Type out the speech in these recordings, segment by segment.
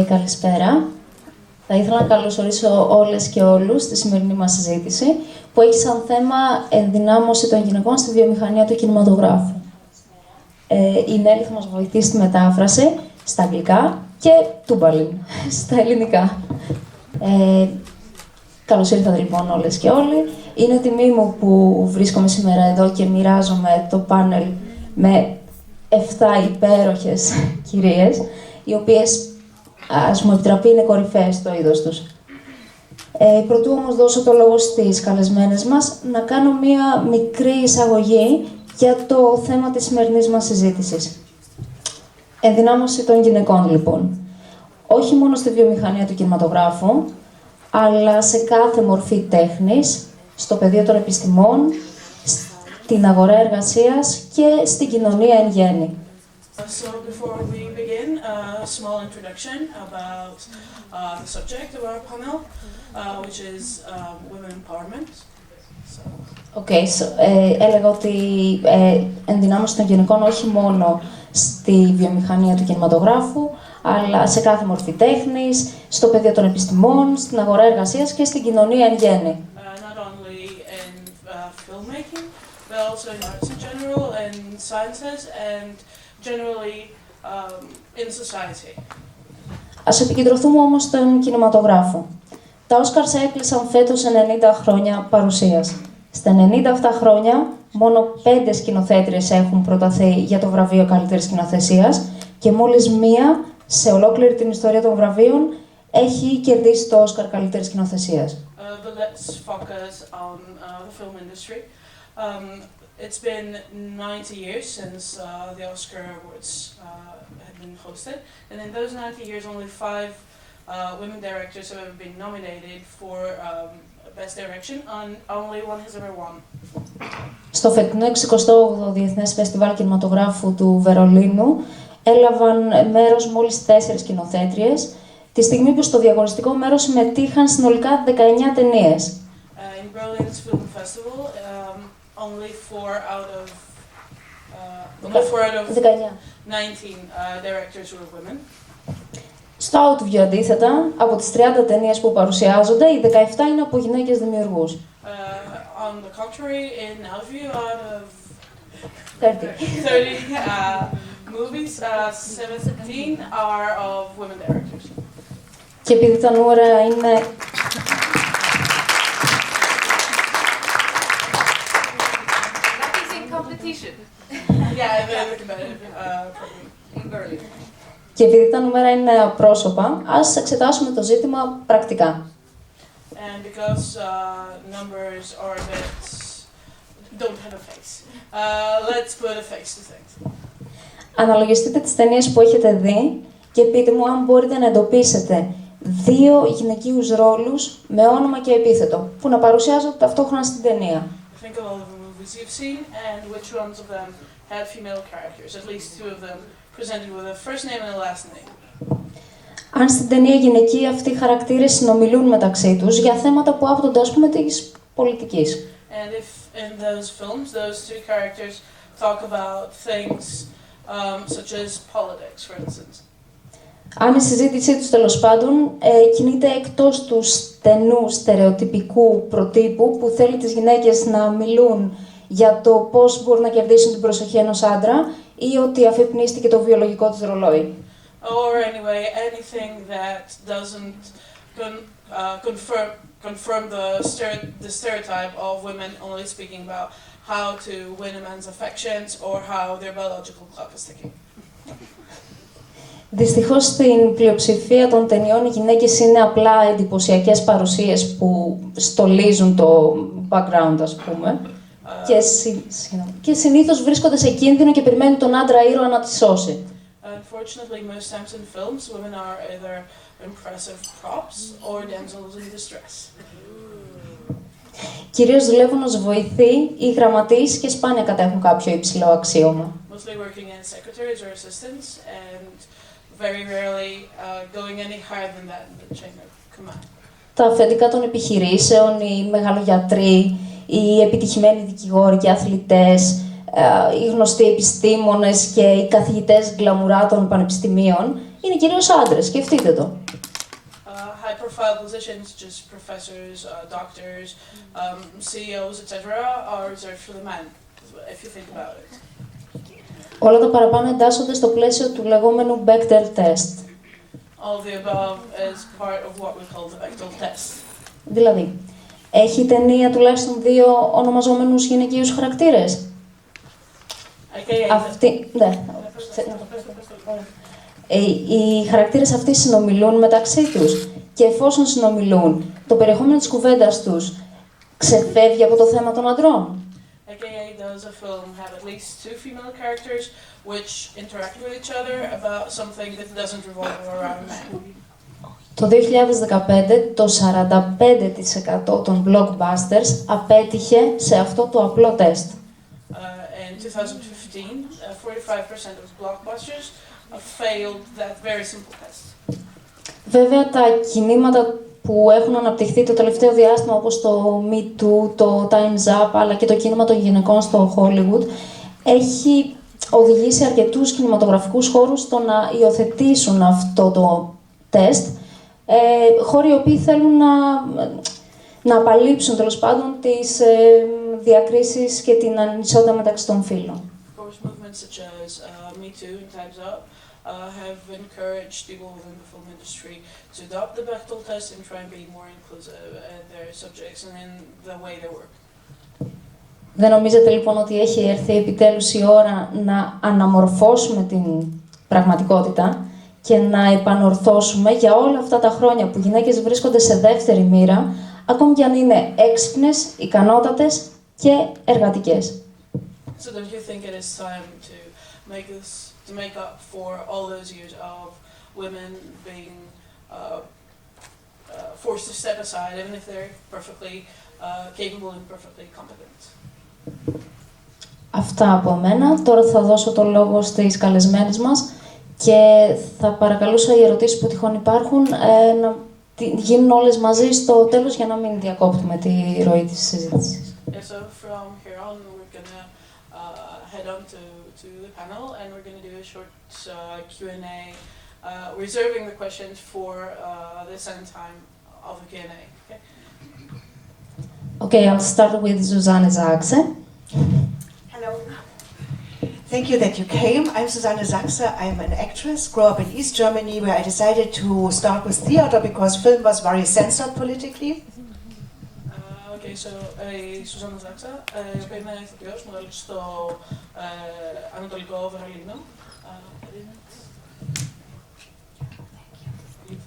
Καλησπέρα. Θα ήθελα να καλωσορίσω όλες και όλους στη σημερινή μας συζήτηση, που έχει σαν θέμα ενδυνάμωση των γυναικών στη βιομηχανία του κινηματογράφου. Η Émilie θα μας βοηθήσει στη μετάφραση στα αγγλικά και τούμπαλιν στα ελληνικά. Καλώς ήρθατε λοιπόν όλες και όλοι. Είναι τιμή μου που βρίσκομαι σήμερα εδώ και μοιράζομαι το πάνελ με 7 υπέροχες κυρίες, οι οποίες, ας μου επιτραπεί, είναι κορυφαίες στο είδος τους. Πρωτού όμως δώσω το λόγο στις καλεσμένες μας, να κάνω μία μικρή εισαγωγή για το θέμα της σημερινής μας συζήτησης. Ενδυνάμωση των γυναικών, λοιπόν. Όχι μόνο στη βιομηχανία του κινηματογράφου, αλλά σε κάθε μορφή τέχνης, στο πεδίο των επιστημών, στην αγορά εργασίας και στην κοινωνία εν γέννη. So before we begin, a small introduction about the subject of our panel, which is women empowerment. Έλεγα ότι ενδυνάμωση των γυναικών όχι μόνο στη βιομηχανία του κινηματογράφου, αλλά σε κάθε μορφή τέχνης, στο πεδίο των επιστημών, στην αγορά εργασίας και στην κοινωνία εν γέννη. Not only in filmmaking, but also in arts in general, in sciences, and generally in society. Ας επικεντρωθούμε όμως στον κινηματογράφο. Τα Όσκαρς έκλεισαν φέτος 90 χρόνια παρουσίας. Στα 90 αυτά χρόνια, μόνο 5 σκηνοθέτριες έχουν προταθεί για το βραβείο καλύτερης σκηνοθεσίας και μόλις μία σε ολόκληρη την ιστορία των βραβείων έχει κερδίσει το Όσκαρ καλύτερης σκηνοθεσίας. But let's focus on the film industry. It's been 90 years since the Oscar Awards had been hosted, and in those 90 years, only 5 women directors have ever been nominated for Best Direction, and only one has ever won. Στο φετινό 68ο Διεθνές Φεστιβάλ Κινηματογράφου του Βερολίνου έλαβαν μέρος μόλις 4 σκηνοθέτριες, τη στιγμή που στο διαγωνιστικό μέρος συμμετείχαν συνολικά 19 ταινίες. In Berlin's Film Festival, only 4 out of 19 directors were women. Στο Outview, αντίθετα, από τις 30 ταινίες που παρουσιάζονται, οι 17 είναι από γυναίκες δημιουργούς. On the contrary, in Outview, out of 30 movies, 17 are of women directors. Και επειδή τα νούμερα είναι... That is in competition. Yeah, very competitive In Berlin. Και επειδή τα νούμερα είναι απρόσωπα, ας εξετάσουμε το ζήτημα πρακτικά. And because numbers are a bit don't have a face, let's put a face to things. Αναλογιστείτε τις ταινίες που έχετε δει και πείτε μου αν μπορείτε να εντοπίσετε 2 γυναικείους ρόλους με όνομα και επίθετο που να παρουσιάζονται ταυτόχρονα στην ταινία. Think of all the movies you've seen and which ones of them had female characters, at least 2 of them presented with a first name and a last name. Αν στην ταινία γυναικοί αυτοί οι χαρακτήρες συνομιλούν μεταξύ τους για θέματα που άπτονται, ας πούμε, της πολιτικής. And if in those films those 2 characters talk about things such as politics, for instance. Αν η συζήτησή τους, τέλος πάντων, κινείται εκτός του στενού στερεοτυπικού προτύπου που θέλει τις γυναίκες να μιλούν για το πώς μπορούν να κερδίσουν την προσοχή ενός άντρα ή ότι αφυπνίστηκε το βιολογικό της ρολόι. Or anyway, anything that doesn't confirm the stereotype of women only speaking about how to win a man's affections or how their biological clock is ticking. Δυστυχώς, στην πλειοψηφία των ταινιών οι γυναίκες είναι απλά εντυπωσιακές παρουσίες που στολίζουν το background, ας πούμε, και συνήθως βρίσκονται σε κίνδυνο και περιμένουν τον άντρα ήρωα να τη σώσει. Unfortunately, most times in films, women are either impressive props or damsels in distress. Κυρίως δουλεύουν ως βοηθοί ή γραμματείς και σπάνια κατέχουν κάποιο υψηλό αξίωμα. Mostly working as secretaries or assistants and very rarely going any higher than that in the chain of command. Τα αφεντικά των επιχειρήσεων, οι μεγαλογιατροί, οι επιτυχημένοι δικηγόροι και αθλητές, οι γνωστοί επιστήμονες και οι καθηγητές γκλαμουρά των πανεπιστημίων είναι κυρίως άντρες, σκεφτείτε το. High-profile positions, just professors, doctors, CEOs, etc., are reserved for the men, if you think about it. Όλα τα παραπάνω εντάσσονται στο πλαίσιο του λεγόμενου Bechdel test. All of the above is part of what we call the Bechdel test. Δηλαδή, έχει η ταινία τουλάχιστον 2 ονομαζόμενους γυναικείους χαρακτήρες. Αυτή, ναι. Οι χαρακτήρες αυτοί συνομιλούν μεταξύ τους και εφόσον συνομιλούν, το περιεχόμενο της κουβέντας τους ξεφεύγει από το θέμα των αντρών. Does a film have at least 2 female characters which interact with each other about something that doesn't revolve around men? Το 2015, το 45% των blockbusters απέτυχε σε αυτό το απλό τεστ. In 2015, 45% of blockbusters failed that very simple test. Βέβαια, τα κινήματα που έχουν αναπτυχθεί το τελευταίο διάστημα, όπως το Me Too, το Time's Up, αλλά και το κίνημα των γυναικών στο Hollywood, έχει οδηγήσει αρκετούς κινηματογραφικούς χώρους στο να υιοθετήσουν αυτό το τεστ, χώροι οι οποίοι θέλουν να απαλείψουν, τέλος πάντων, τις διακρίσεις και την ανισότητα μεταξύ των φύλων. Have encouraged people within the film industry to adopt the Bechdel test and try and be more inclusive in their subjects and in the way they work. Δεν νομίζετε λοιπόν ότι έχει έρθει επιτέλους η ώρα να αναμορφώσουμε την πραγματικότητα και να επανορθώσουμε για όλα αυτά τα χρόνια που γυναίκες βρίσκονται σε δεύτερη μοίρα, ακόμη κι αν είναι έξυπνες, ικανότατες και εργατικές. So don't you think it is time to make up for all those years of women being forced to step aside, even if they're perfectly capable and perfectly competent. Αυτά από μένα. Τώρα θα δώσω το λόγο στις καλεσμένες μας και θα παρακαλούσα οι ερωτήσεις που τυχόν υπάρχουν να γίνουν όλες μαζί στο τέλος για να μην διακόπτουμε τη ροή της συζήτησης. Yeah, so from here on we're gonna head on to the panel and we're going to do a short Q&A, reserving the questions for the second time of the Q&A. Okay? Okay, I'll start with Susanne Sachse. Hello. Thank you that you came. I'm Susanne Sachse. I'm an actress, grew up in East Germany where I decided to start with theater because film was very censored politically. Okay, so Susanne Sachse, η οποία είναι ηθοποιός, μεγάλωσε στο Ανατολικό Βερολίνο.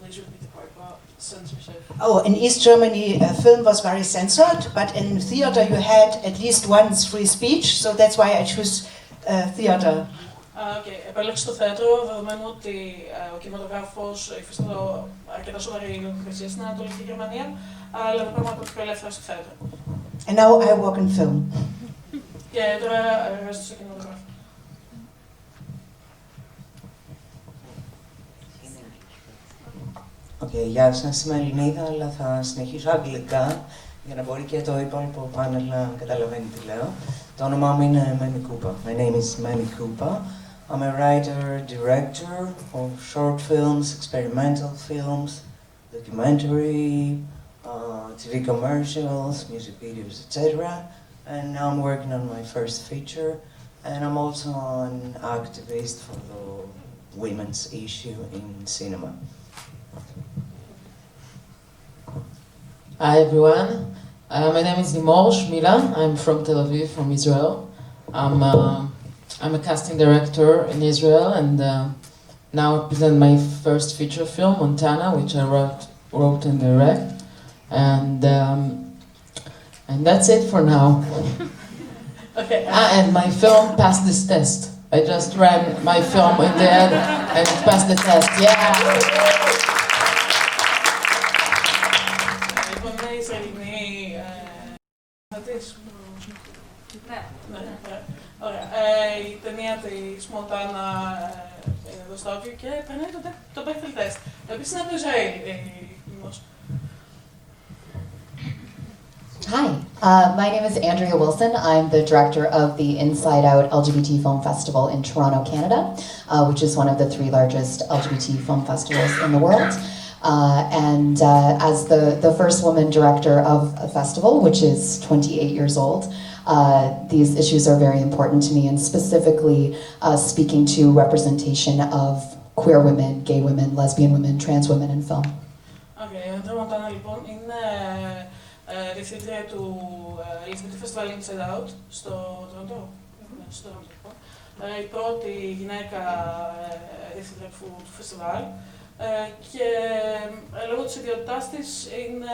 Please repeat the part about censorship. Oh, in East Germany, film was very censored, but in theater you had at least once free speech, so that's why I choose theater. Okay, επέλεξε το θέατρο, δεδομένου ότι ο κινηματογράφος υφίσταται αρκετά σοβαρή νομοθεσία στην Ανατολική Γερμανία, αλλά δεν πράγμα πιο ελεύθερα στο θέατρο. And now I work in film. Και τώρα εργάζομαι στο κινηματογράφο. Γεια σας, είμαι Ελληνίδα, αλλά θα συνεχίσω αγγλικά για να μπορεί και το υπόλοιπο πάνελ να καταλαβαίνει τι λέω. Το όνομά μου είναι Émilie Cooper. My name is Émilie Cooper. I'm a writer, director of short films, experimental films, documentary, TV commercials, music videos, etc. And now I'm working on my first feature, and I'm also an activist for the women's issue in cinema. Hi everyone, my name is Mirza. I'm from Tel Aviv, from Israel. I'm a casting director in Israel, and now I present my first feature film, Montana, which I wrote and direct, and that's it for now. Okay. And my film passed this test. I just ran my film in the end, and it passed the test. Yeah. Ωραία. Η ταινία της Montana είναι εδώ στο Outview και περνάει το Bechdel test. Επίσης είναι από το Ισραήλ. Hi, my name is Andrea Wilson. I'm the director of the Inside Out LGBT Film Festival in Toronto, Canada, which is one of the 3 largest LGBT film festivals in the world. And as the first woman director of a festival, which is 28 years old, these issues are very important to me, and specifically speaking to representation of queer women, gay women, lesbian women, trans women in film. Okay, η Αντρέα λοιπόν είναι διευθύντρια του LGBT Festival Inside Out στο Toronto. Στο Toronto. Η πρώτη γυναίκα διευθύντρια του φεστιβάλ και λόγω της ιδιότητάς της είναι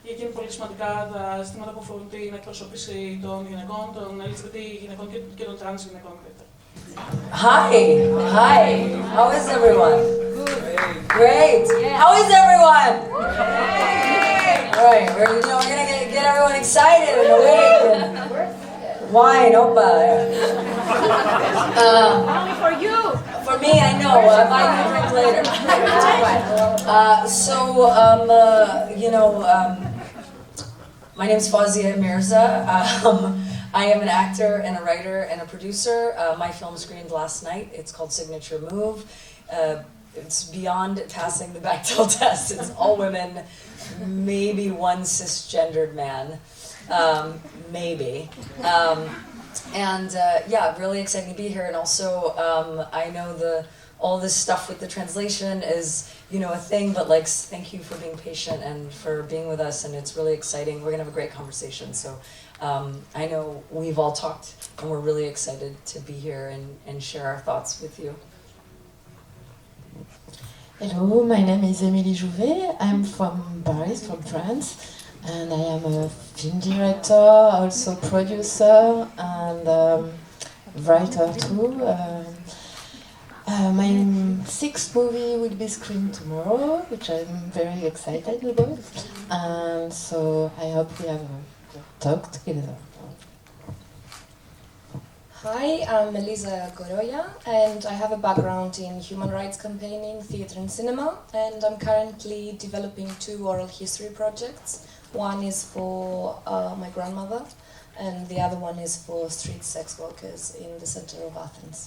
για εκείνη πολύ σημαντικά τα ζητήματα που αφορούν την εκπροσώπηση των γυναικών, των LGBT γυναικών και των trans γυναικών. Hi, hi. How is everyone? Great. How is everyone? All right, we're gonna get everyone excited and awake and wine, opa. Only for you. For me, I know. Buy you a drink later. My name's Fawzia Mirza. I am an actor and a writer and a producer. My film screened last night. It's called Signature Move. It's beyond passing the Bechdel test. It's all women, maybe one cisgendered man, maybe. Really exciting to be here. And also, I know all this stuff with the translation is, a thing, but thank you for being patient and for being with us, and it's really exciting. We're gonna have a great conversation. So I know we've all talked, and we're really excited to be here and share our thoughts with you. Hello, my name is Émilie Jouvet. I'm from Paris, from France, and I am a film director, also producer, and writer too. My 6th movie will be screened tomorrow, which I'm very excited about, and so I hope we have a good talk together. Hi, I'm Mirza and I have a background in human rights campaigning, theatre and cinema, and I'm currently developing 2 oral history projects. One is for my grandmother, and the other one is for street sex workers in the center of Athens.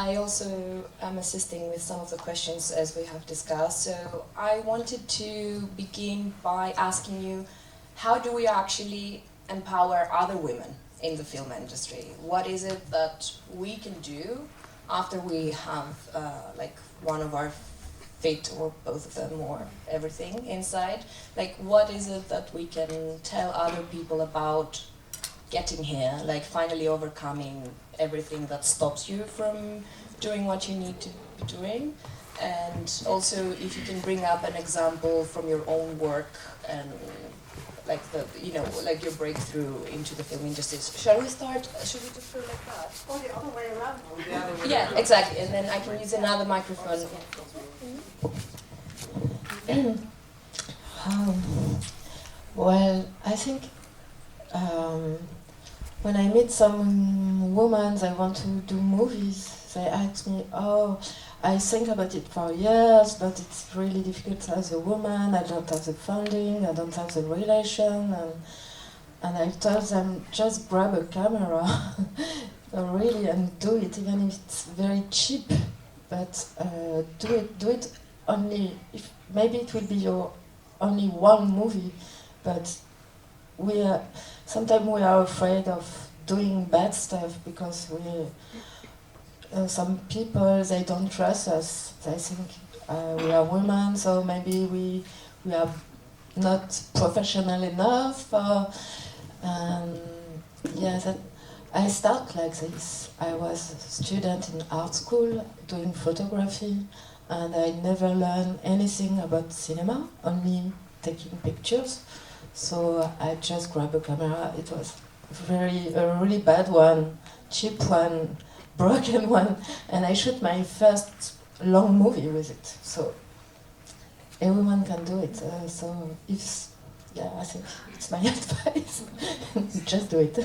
I also am assisting with some of the questions as we have discussed, so I wanted to begin by asking you, how do we actually empower other women in the film industry? What is it that we can do after we have one of our feet, or both of them, or everything inside? What is it that we can tell other people about getting here, finally overcoming everything that stops you from doing what you need to be doing? And also, if you can bring up an example from your own work and your breakthrough into the film industry. Shall we start? Should we just do like that? Or the other way around. Yeah, exactly. And then I can use another microphone. Well, I think when I meet some women, they want to do movies. They ask me, I think about it for years, but it's really difficult as a woman. I don't have the funding, I don't have the relation, and I told them, just grab a camera, really, and do it, even if it's very cheap. But do it only if maybe it will be your only one movie. But sometimes we are afraid of doing bad stuff because some people, they don't trust us. They think we are women, so maybe we are not professional enough. I start like this. I was a student in art school doing photography, and I never learned anything about cinema, only taking pictures. So I just grabbed a camera. It was a really bad one, cheap one, broken one, and I shot my first long movie with it. So everyone can do it. I think it's my advice. Just do it.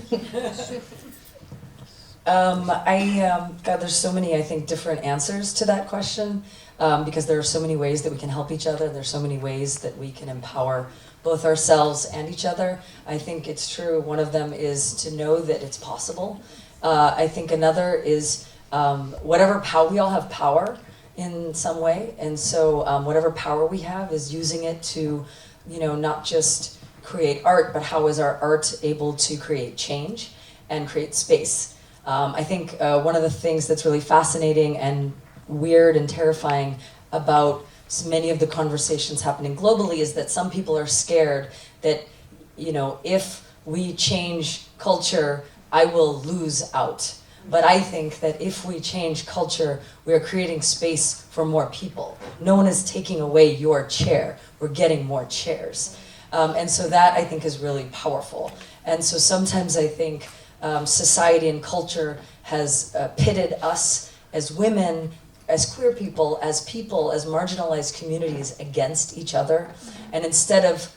God, there's so many, I think, different answers to that question, because there are so many ways that we can help each other. There's so many ways that we can empower both ourselves and each other. I think it's true. One of them is to know that it's possible. I think another is whatever power, we all have power in some way, and so whatever power we have is using it to, you know, not just create art, but how is our art able to create change and create space. I think one of the things that's really fascinating and weird and terrifying about many of the conversations happening globally is that some people are scared that, you know, if we change culture, I will lose out. But I think that if we change culture, we are creating space for more people. No one is taking away your chair. We're getting more chairs. And so that, I think, is really powerful. And so sometimes I think society and culture has pitted us as women, as queer people, as marginalized communities against each other. And instead of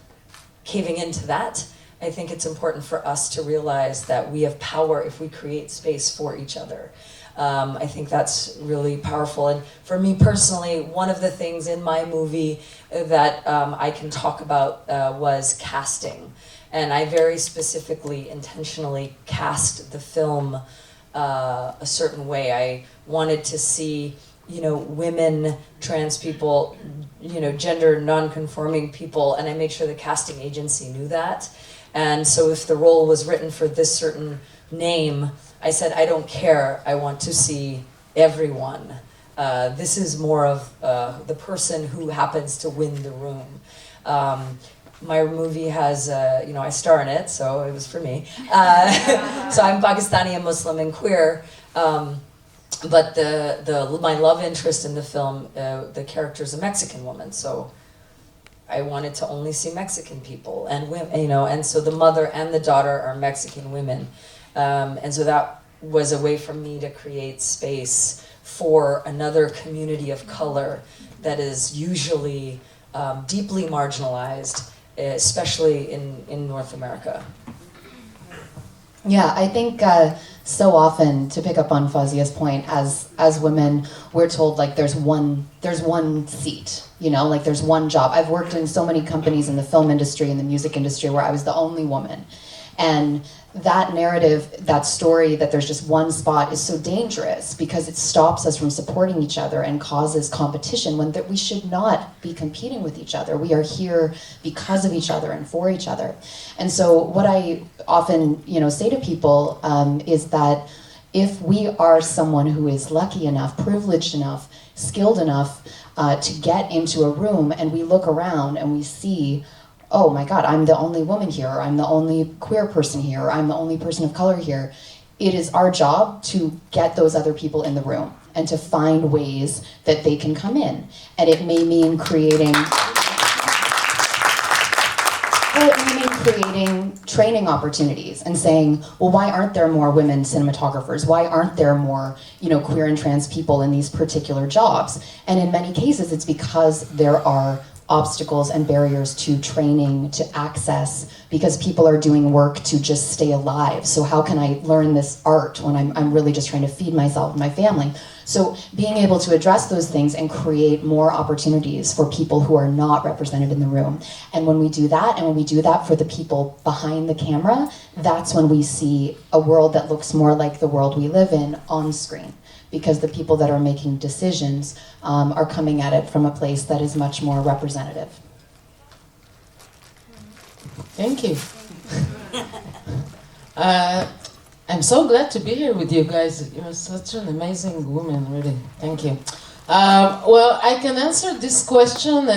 caving into that, I think it's important for us to realize that we have power if we create space for each other. I think that's really powerful. And for me personally, one of the things in my movie that I can talk about was casting. And I very specifically, intentionally cast the film a certain way. I wanted to see, you know, women, trans people, you know, gender non-conforming people, and I made sure the casting agency knew that. And so if the role was written for this certain name, I said, I don't care, I want to see everyone. This is more of the person who happens to win the room. My movie has, you know, I star in it, so it was for me. So I'm Pakistani and Muslim and queer. But my love interest in the film, the character is a Mexican woman, so I wanted to only see Mexican people and women, you know, and so the mother and the daughter are Mexican women. And so that was a way for me to create space for another community of color that is usually deeply marginalized, especially in North America. Yeah, I think so often, to pick up on Fawzia's point, as women, we're told like there's one seat, you know, like there's one job. I've worked in so many companies in the film industry and the music industry where I was the only woman. And that narrative, that story that there's just one spot is so dangerous because it stops us from supporting each other and causes competition when we should not be competing with each other. We are here because of each other and for each other. And so what I often, you know, say to people is that if we are someone who is lucky enough, privileged enough, skilled enough to get into a room and we look around and we see, oh my God, I'm the only woman here, or I'm the only queer person here, or I'm the only person of color here. It is our job to get those other people in the room and to find ways that they can come in. And it may mean creating training opportunities and saying, well, why aren't there more women cinematographers? Why aren't there more, you know, queer and trans people in these particular jobs? And in many cases, it's because there are obstacles and barriers to training, to access, because people are doing work to just stay alive. So how can I learn this art when I'm really just trying to feed myself and my family? So being able to address those things and create more opportunities for people who are not represented in the room. And when we do that, and when we do that for the people behind the camera, that's when we see a world that looks more like the world we live in on screen. Because the people that are making decisions are coming at it from a place that is much more representative. Thank you. I'm so glad to be here with you guys. You're such an amazing woman, really. Thank you. Well, I can answer this question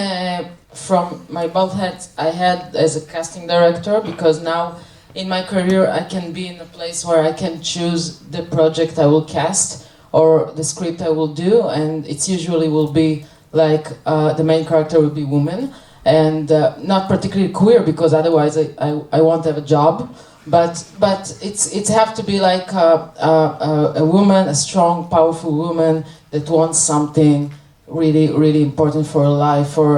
from my both heads I had as a casting director, because now in my career I can be in a place where I can choose the project I will cast or the script I will do, and it usually will be like the main character will be woman, and not particularly queer, because otherwise I won't have a job. But it's have to be like a woman, a strong, powerful woman that wants something really important for her life, or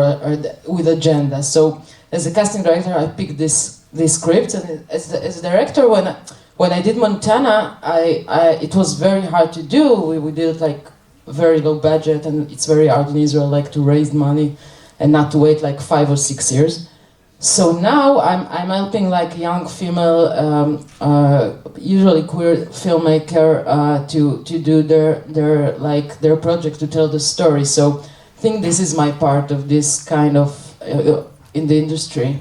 with agenda. So as a casting director, I picked this script, and as a director, when I did Montana, it was very hard to do. We did it like very low budget, and it's very hard in Israel like to raise money and not to wait like 5 or 6 years. So now I'm helping like young female, usually queer filmmaker to do their project, to tell the story. So I think this is my part of this kind of in the industry.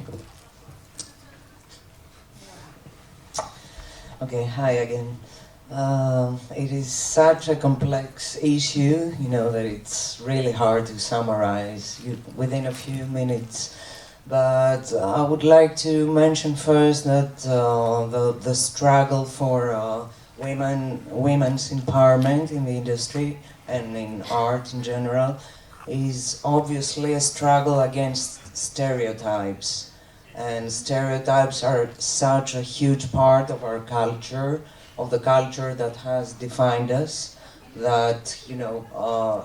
Okay, hi again. It is such a complex issue, you know, that it's really hard to summarize within a few minutes. But I would like to mention first that the struggle for women's empowerment in the industry and in art in general is obviously a struggle against stereotypes. And stereotypes are such a huge part of our culture, of the culture that has defined us, that, you know,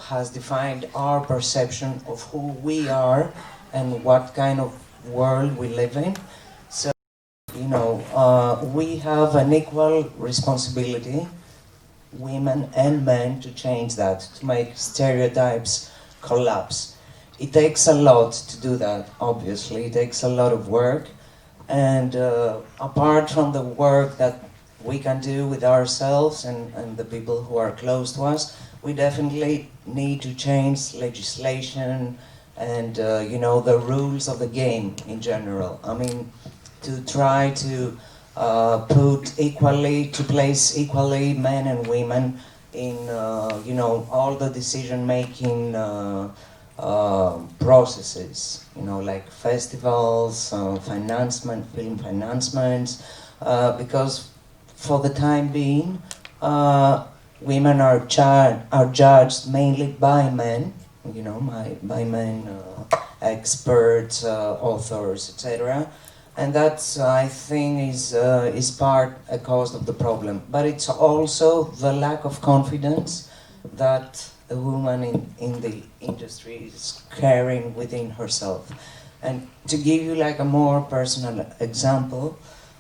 has defined our perception of who we are and what kind of world we live in. So, you know, we have an equal responsibility, women and men, to change that, to make stereotypes collapse. It takes a lot to do that, obviously. It takes a lot of work. And apart from the work that we can do with ourselves and the people who are close to us, we definitely need to change legislation and you know, the rules of the game in general. I mean, to try to place equally men and women in you know, all the decision-making processes, you know, like festivals, film financements, because for the time being, women are judged mainly by men, you know, by men, experts, authors, etc. And that's, I think, is a cause of the problem. But it's also the lack of confidence that a woman in the industry is carrying within herself. And to give you like a more personal example,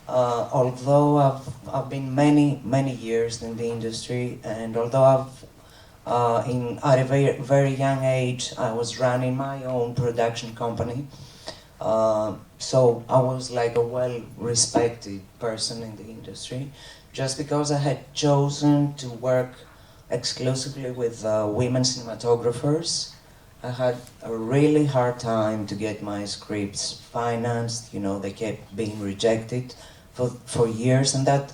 although I've been many years in the industry, and although at a very young age I was running my own production company, so I was like a well-respected person in the industry, just because I had chosen to work exclusively with women cinematographers. I had a really hard time to get my scripts financed. You know, they kept being rejected for years, and that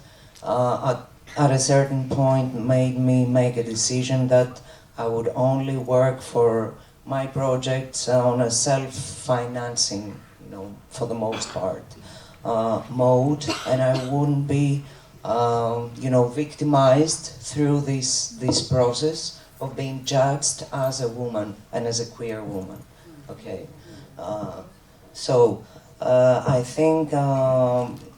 at a certain point made me make a decision that I would only work for my projects on a self-financing, you know, for the most part, mode, and I wouldn't be you know, victimized through this process of being judged as a woman and as a queer woman. Okay, so I think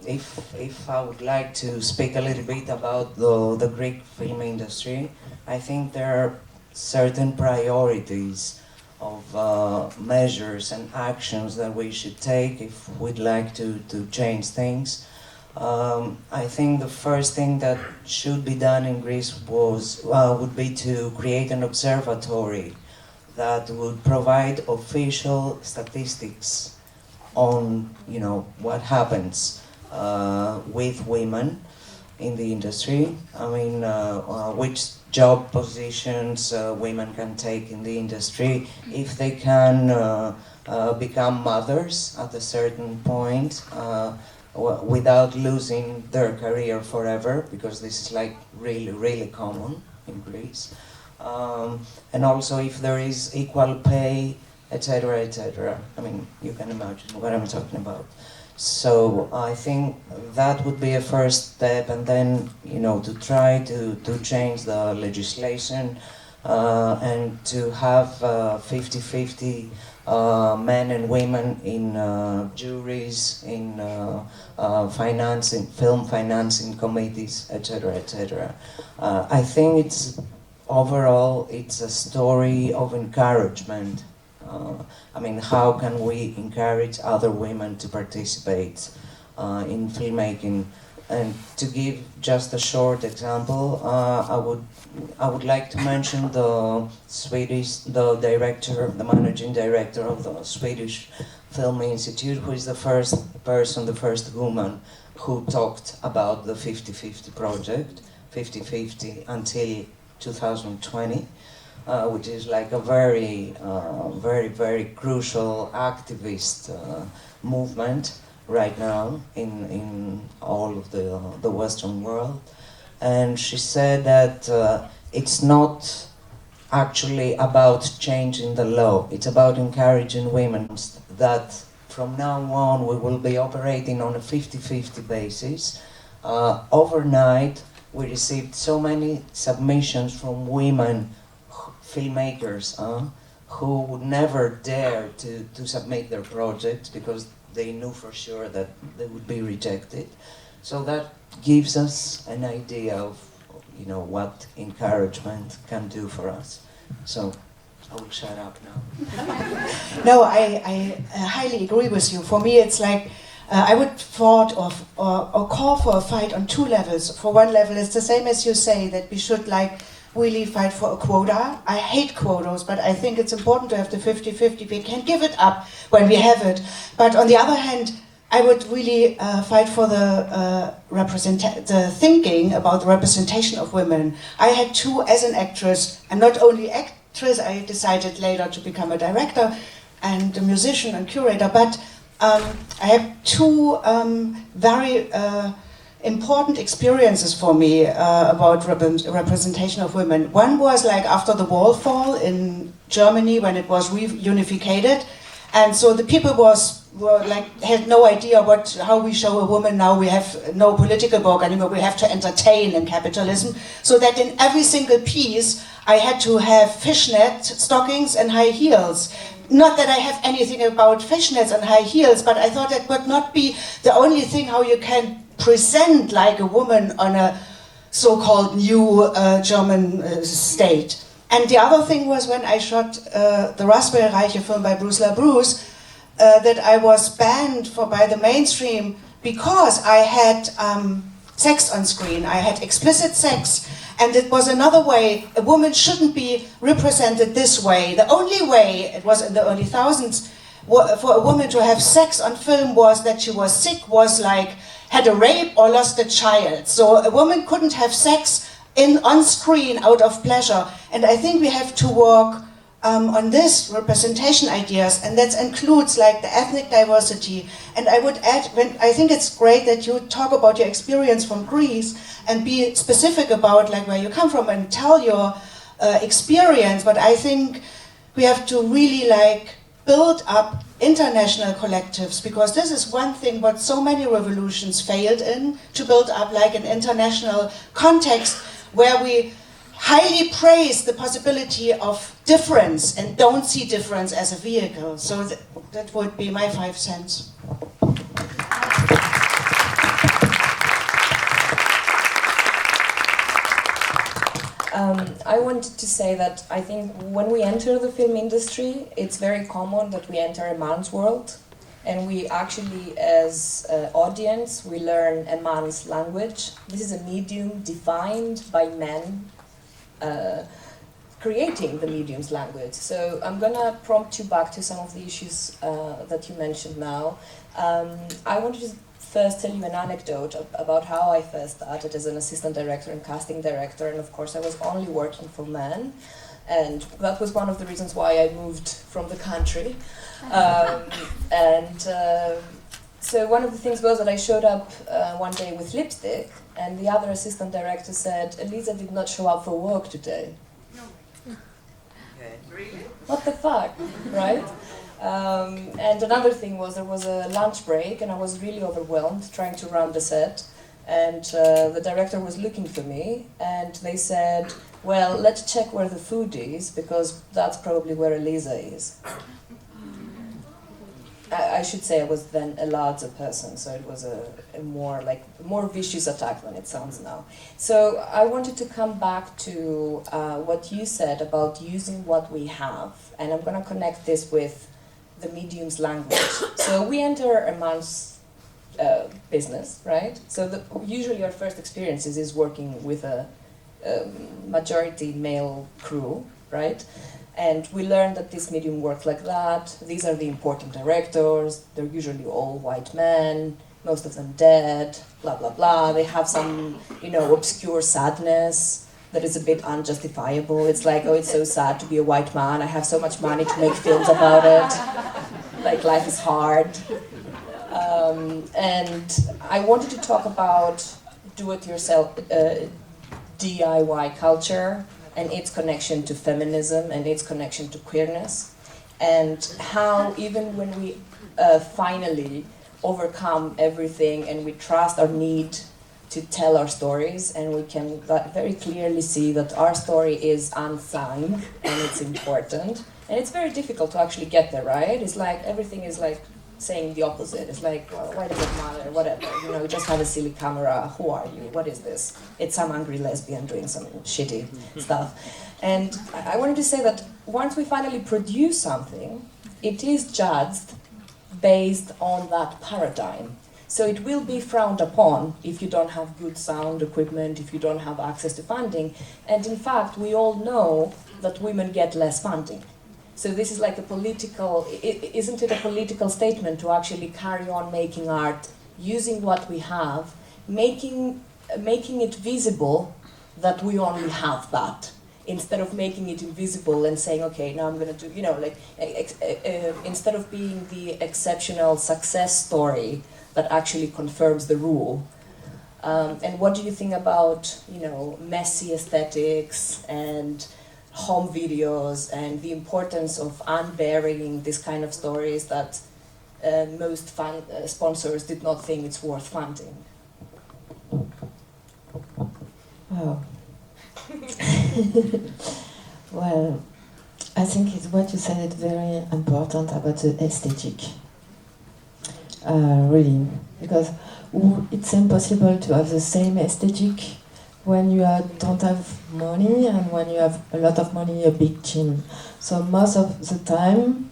if I would like to speak a little bit about the Greek film industry, I think there are certain priorities of measures and actions that we should take if we'd like to change things. I think the first thing that should be done in Greece would be to create an observatory that would provide official statistics on, you know, what happens with women in the industry. I mean, which job positions women can take in the industry, if they can become mothers at a certain point, without losing their career forever, because this is like really common in Greece, and also if there is equal pay, etc., etc. I mean, you can imagine what I'm talking about. So I think that would be a first step, and then, you know, to try to change the legislation and to have 50-50 men and women in juries, in film financing committees, etc., etc. I think overall it's a story of encouragement. I mean, how can we encourage other women to participate in filmmaking? And to give just a short example, I would like to mention the managing director of the Swedish Film Institute, who is the first woman who talked about the 50-50 project, 50-50 until 2020, which is like a very crucial activist movement right now in all of the Western world. And she said that it's not actually about changing the law, it's about encouraging women that from now on we will be operating on a 50-50 basis. Overnight we received so many submissions from women filmmakers who would never dare to submit their projects because they knew for sure that they would be rejected. So that gives us an idea of, you know, what encouragement can do for us. So I will shut up now. No, I highly agree with you. For me, it's like I would thought of or call for a fight on two levels. For one level, it's the same as you say, that we should like really fight for a quota. I hate quotas, but I think it's important to have the 50-50. We can give it up when we have it. But on the other hand, I would really fight for the thinking about the representation of women. I had two as an actress, and not only actress, I decided later to become a director and a musician and curator, but I have two very important experiences for me about representation of women. One was like after the wall fall in Germany when it was reunificated, and so the people had no idea how we show a woman now. We have no political book anymore. We have to entertain in capitalism. So that in every single piece, I had to have fishnet stockings and high heels. Not that I have anything about fishnets and high heels, but I thought that would not be the only thing how you can present like a woman on a so-called new German state. And the other thing was when I shot the Raspberry Reiche film by Bruce LaBruce, that I was banned by the mainstream because I had sex on screen. I had explicit sex, and it was another way. A woman shouldn't be represented this way. The only way, it was in the early thousands, for a woman to have sex on film was that she was sick, was like, had a rape or lost a child. So a woman couldn't have sex on screen out of pleasure. And I think we have to work on this representation ideas, and that includes like the ethnic diversity. And I would add, I think it's great that you talk about your experience from Greece and be specific about like where you come from and tell your experience. But I think we have to really like build up international collectives, because this is one thing what so many revolutions failed in, to build up like an international context where we highly praise the possibility of difference and don't see difference as a vehicle. So that would be my 5 cents. I wanted to say that I think when we enter the film industry, it's very common that we enter a man's world, and we actually, as audience, we learn a man's language. This is a medium defined by men, creating the medium's language. So I'm gonna prompt you back to some of the issues that you mentioned now. I wanted to first tell you an anecdote about how I first started as an assistant director and casting director, and of course I was only working for men, and that was one of the reasons why I moved from the country. So one of the things was that I showed up one day with lipstick, and the other assistant director said, "Elisa did not show up for work today." No. Really? What the fuck, right? And another thing was there was a lunch break, and I was really overwhelmed trying to run the set, and the director was looking for me, and they said, "Well, let's check where the food is, because that's probably where Elisa is." I should say I was then a larger person, so it was a more vicious attack than it sounds now. So I wanted to come back to what you said about using what we have, and I'm going to connect this with the medium's language. So we enter a man's business, right? So usually our first experiences is working with a majority male crew, right? And we learn that this medium works like that. These are the important directors. They're usually all white men, most of them dead, blah, blah, blah. They have some, obscure sadness that is a bit unjustifiable. It's like, oh, it's so sad to be a white man. I have so much money to make films about it. Like, life is hard. And I wanted to talk about do-it-yourself DIY culture and its connection to feminism and its connection to queerness, and how even when we finally overcome everything and we trust our need to tell our stories, and we can very clearly see that our story is unsung and it's important, and it's very difficult to actually get there, right? It's like everything is like saying the opposite. It's like, well, why does it matter? Whatever. You just have a silly camera. Who are you? What is this? It's some angry lesbian doing some shitty stuff. And I wanted to say that once we finally produce something, it is judged based on that paradigm. So it will be frowned upon if you don't have good sound equipment, if you don't have access to funding. And in fact, we all know that women get less funding. So this is like a political, isn't it a political statement to actually carry on making art, using what we have, making it visible that we only have that, instead of making it invisible and saying, okay, now I'm going to do, instead of being the exceptional success story that actually confirms the rule. And what do you think about, messy aesthetics and home videos and the importance of unburying this kind of stories that most sponsors did not think it's worth funding? Oh. Well, I think what you said is very important about the aesthetic. Really, because it's impossible to have the same aesthetic when you don't have money and when you have a lot of money, a big team. So most of the time,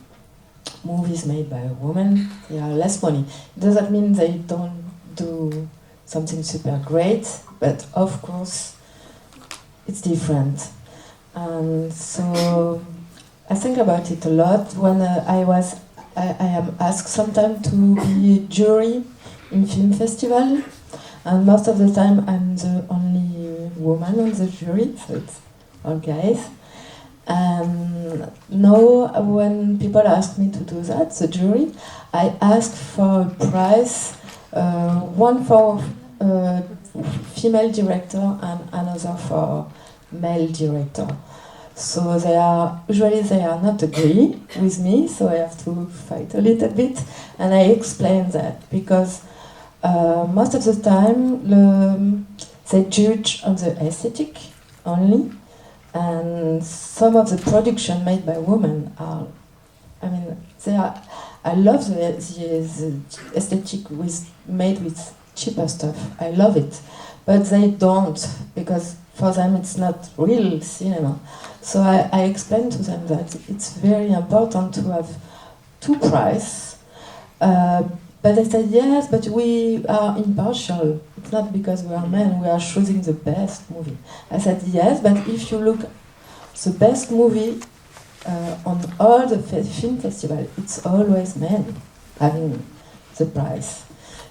movies made by a woman, they are less money. It doesn't mean they don't do something super great, but of course, it's different. And so I think about it a lot when I am asked sometimes to be a jury in film festival, and most of the time I'm the only woman on the jury, so it's all guys. And now when people ask me to do that, the jury, I ask for a prize, one for female director and another for male director. So they are not agree with me, so I have to fight a little bit, and I explain that because most of the time they judge on the aesthetic only, and some of the production made by women are, I love the aesthetic made with cheaper stuff. I love it, but they don't, because for them it's not real cinema. So I explain to them that it's very important to have two prizes. But they said, yes, but we are impartial. It's not because we are men, we are choosing the best movie. I said, yes, but if you look the best movie on all the film festival, it's always men having the prize.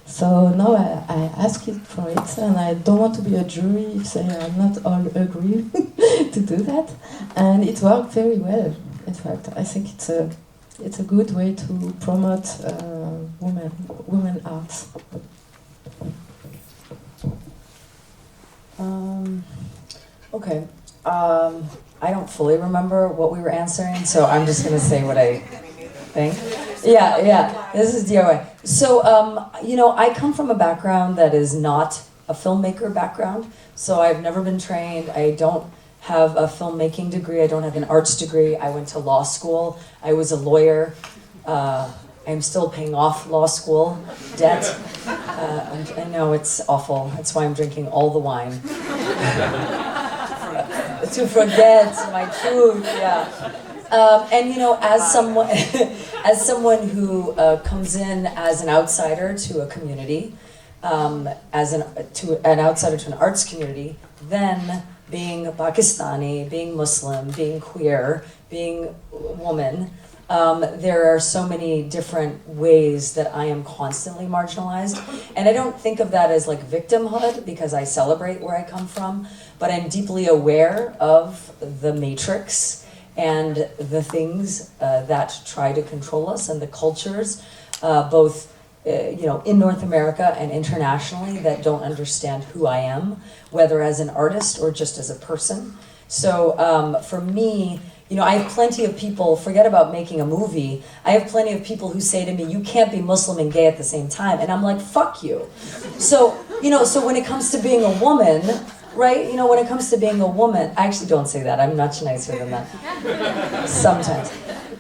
So now I ask it for it, and I don't want to be a jury if they are not all agree to do that. And it worked very well, in fact. I think it's a good way to promote women arts. Okay. I don't fully remember what we were answering, so I'm just going to say what I think. Yeah. This is DIY. So, I come from a background that is not a filmmaker background, so I've never been trained. I don't have a filmmaking degree. I don't have an arts degree. I went to law school. I was a lawyer. I'm still paying off law school debt. I know it's awful. That's why I'm drinking all the wine. To forget my truth, yeah. And as someone, as someone who comes in as an outsider to a community, as an outsider to an arts community, then being Pakistani, being Muslim, being queer, being a woman, there are so many different ways that I am constantly marginalized. And I don't think of that as like victimhood because I celebrate where I come from, but I'm deeply aware of the matrix and the things that try to control us and the cultures, both in North America and internationally, that don't understand who I am, whether as an artist or just as a person. So for me, I have plenty of people, forget about making a movie, I have plenty of people who say to me, you can't be Muslim and gay at the same time. And I'm like, fuck you. So, so when it comes to being a woman, right, when it comes to being a woman, I actually don't say that, I'm much nicer than that, sometimes.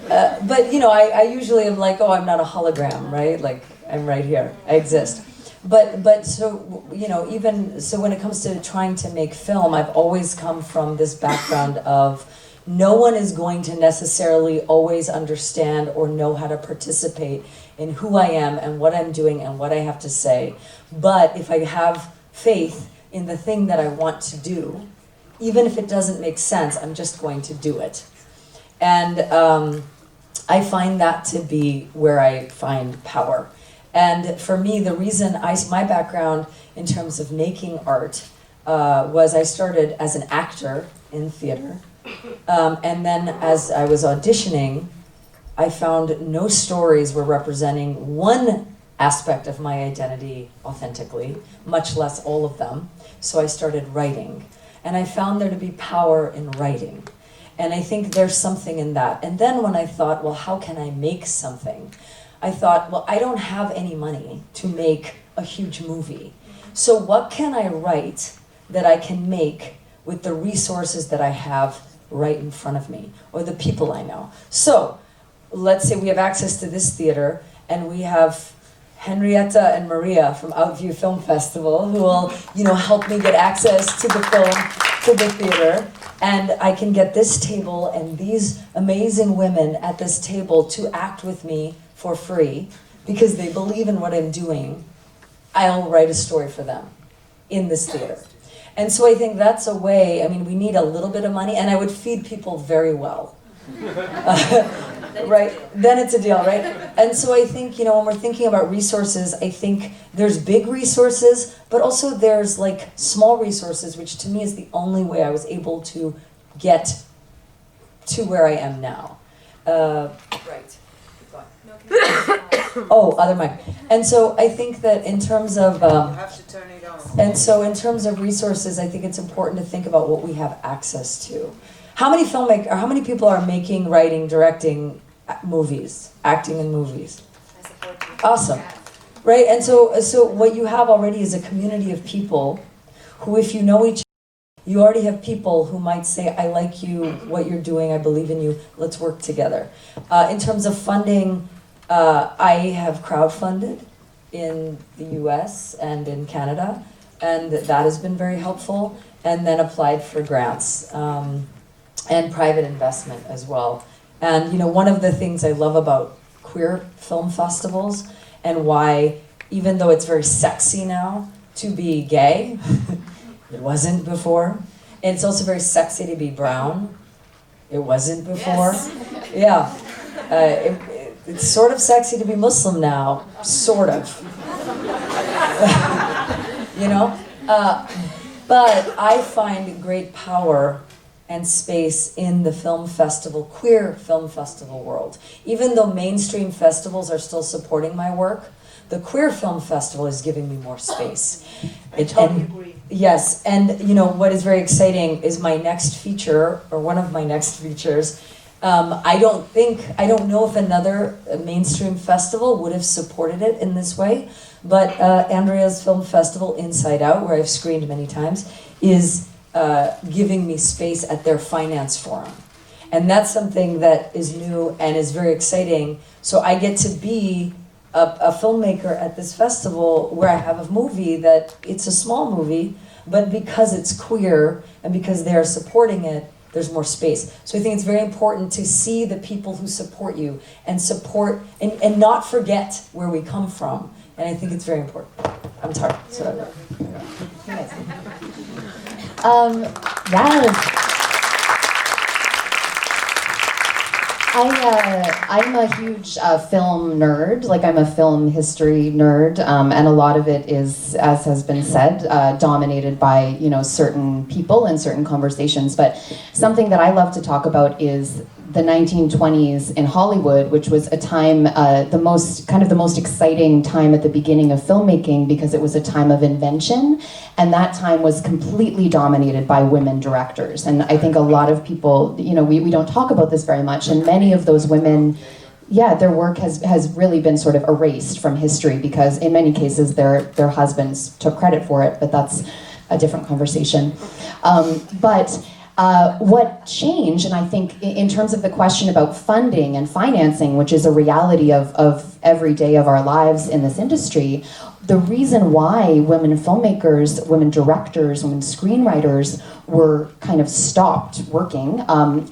But, I usually am like, oh, I'm not a hologram, right? Like, I'm right here, I exist. But so, even, so when it comes to trying to make film, I've always come from this background of no one is going to necessarily always understand or know how to participate in who I am and what I'm doing and what I have to say. But if I have faith in the thing that I want to do, even if it doesn't make sense, I'm just going to do it. And I find that to be where I find power. And for me, the reason my background in terms of making art was I started as an actor in theater. And then as I was auditioning, I found no stories were representing one aspect of my identity authentically, much less all of them. So I started writing. And I found there to be power in writing. And I think there's something in that. And then when I thought, well, how can I make something? I thought, well, I don't have any money to make a huge movie. So what can I write that I can make with the resources that I have right in front of me, or the people I know? So let's say we have access to this theater, and we have Henrietta and Maria from Outview Film Festival who will, help me get access to the film, to the theater, and I can get this table and these amazing women at this table to act with me for free because they believe in what I'm doing. I'll write a story for them in this theater. And so I think that's a way, we need a little bit of money, and I would feed people very well. Right? Then it's a deal, right? And so I think, when we're thinking about resources, I think there's big resources, but also there's like small resources, which to me is the only way I was able to get to where I am now. Right. Oh, other mic. And so I think that in terms of you have to turn it on. And so in terms of resources, I think it's important to think about what we have access to. How many people are making, writing, directing movies, acting in movies? Awesome. Right? And so what you have already is a community of people who, if you know each other, you already have people who might say, I like you, what you're doing, I believe in you, let's work together. In terms of funding, I have crowdfunded in the US and in Canada, and that has been very helpful, and then applied for grants and private investment as well. And one of the things I love about queer film festivals, and why, even though it's very sexy now to be gay, it wasn't before, and it's also very sexy to be brown, it wasn't before. Yes. Yeah. It's sort of sexy to be Muslim now, sort of. But I find great power and space in the film festival, queer film festival world. Even though mainstream festivals are still supporting my work, the queer film festival is giving me more space. I totally agree. Yes, and what is very exciting is my next feature, or one of my next features. I don't know if another mainstream festival would have supported it in this way, but Andrea's Film Festival, Inside Out, where I've screened many times, is giving me space at their finance forum. And that's something that is new and is very exciting. So I get to be a filmmaker at this festival where I have a movie that, it's a small movie, but because it's queer and because they're supporting it, there's more space. So I think it's very important to see the people who support you and support and not forget where we come from. And I think it's very important. I'm tired. So. Yes. I'm a huge film nerd, like I'm a film history nerd, and a lot of it is, as has been said, dominated by, you know, certain people and certain conversations. But something that I love to talk about is the 1920s in Hollywood, which was a time, the most exciting time at the beginning of filmmaking, because it was a time of invention, and that time was completely dominated by women directors. And I think a lot of people, you know, we don't talk about this very much, and many of those women, yeah, their work has really been sort of erased from history, because in many cases their husbands took credit for it, but that's a different conversation. What changed, and I think in terms of the question about funding and financing, which is a reality of every day of our lives in this industry, the reason why women filmmakers, women directors, women screenwriters were kind of stopped working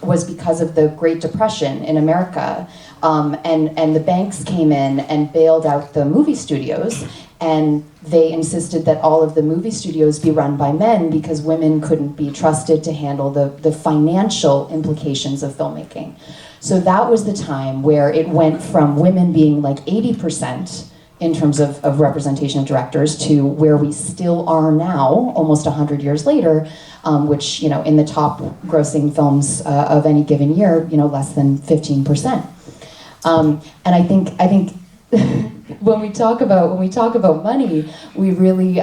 was because of the Great Depression in America. And the banks came in and bailed out the movie studios, and they insisted that all of the movie studios be run by men because women couldn't be trusted to handle the financial implications of filmmaking. So that was the time where it went from women being like 80% in terms of representation of directors to where we still are now, almost 100 years later, which, you know, in the top grossing films of any given year, you know, less than 15%. And I think when we talk about money, we really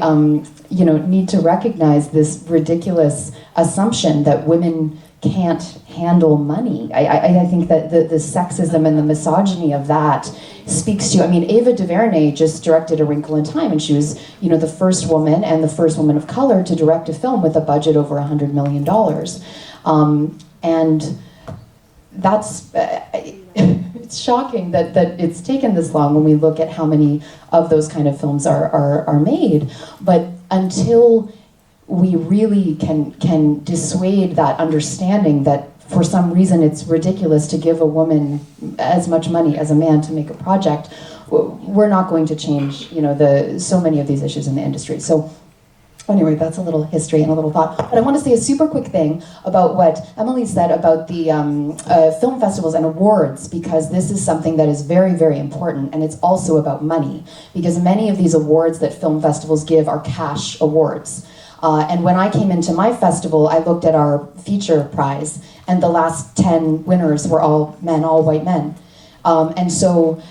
you know, need to recognize this ridiculous assumption that women can't handle money. I think that the sexism and the misogyny of that speaks to, I mean, Ava DuVernay just directed A Wrinkle in Time, and she was, you know, the first woman and the first woman of color to direct a film with a budget over $100 million. And that's, it's shocking that it's taken this long when we look at how many of those kind of films are made. But until we really can dissuade that understanding that for some reason it's ridiculous to give a woman as much money as a man to make a project, we're not going to change, you know, so many of these issues in the industry. So anyway, that's a little history and a little thought. But I want to say a super quick thing about what Émilie said about the film festivals and awards, because this is something that is very, very important, and it's also about money, because many of these awards that film festivals give are cash awards. And when I came into my festival, I looked at our feature prize, and the last 10 winners were all men, all white men. And so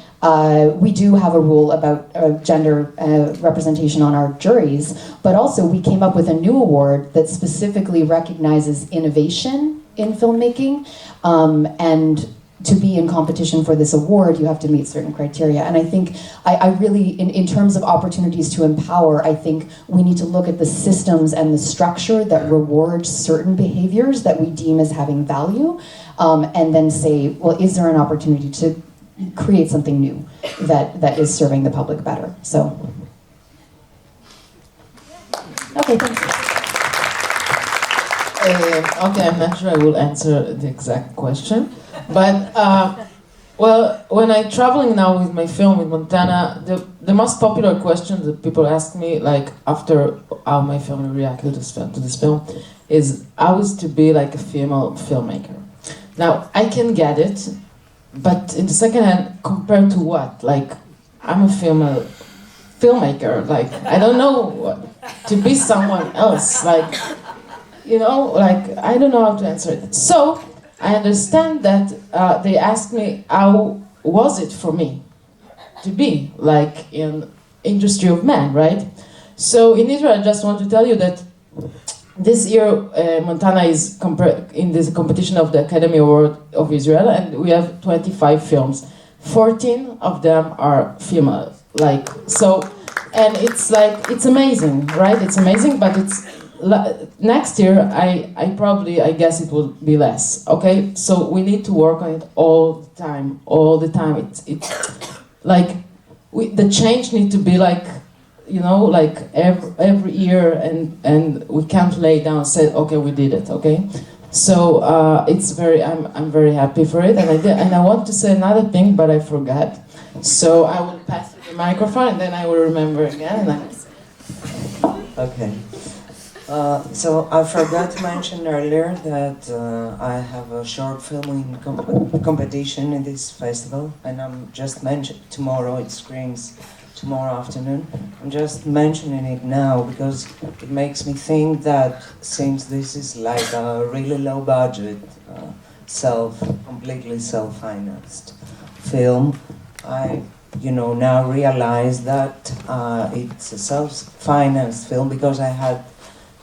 we do have a rule about gender representation on our juries, but also we came up with a new award that specifically recognizes innovation in filmmaking, and to be in competition for this award, you have to meet certain criteria. And I think, I really, in terms of opportunities to empower, I think we need to look at the systems and the structure that rewards certain behaviors that we deem as having value, and then say, well, is there an opportunity to create something new that is serving the public better? So, okay, thanks. Okay, I'm not sure I will answer the exact question. But, well, when I'm traveling now with my film with Montana, the most popular question that people ask me, like, after how my family reacted to this film, is how is to be like a female filmmaker? Now, I can get it, but in the second hand, compared to what? Like, I'm a female filmmaker, like, I don't know to be someone else, like, you know, like, I don't know how to answer it. So, I understand that they asked me how was it for me to be like in industry of men, right? So in Israel, I just want to tell you that this year Montana is in this competition of the Academy Award of Israel, and we have 25 films. 14 of them are female, like, so, and it's like, it's amazing, right? It's amazing, but it's next year, I guess it will be less, okay? So we need to work on it all the time. It's like, the change need to be like, you know, like every year, and we can't lay down and say, okay, we did it, okay? So I'm very happy for it, and I want to say another thing, but I forgot. So I will pass you the microphone, and then I will remember again. Okay. So I forgot to mention earlier that I have a short filming competition in this festival, and I'm just mentioning tomorrow. It screens tomorrow afternoon. I'm just mentioning it now because it makes me think that since this is like a really low budget, completely self-financed film, I now realize that it's a self-financed film because I had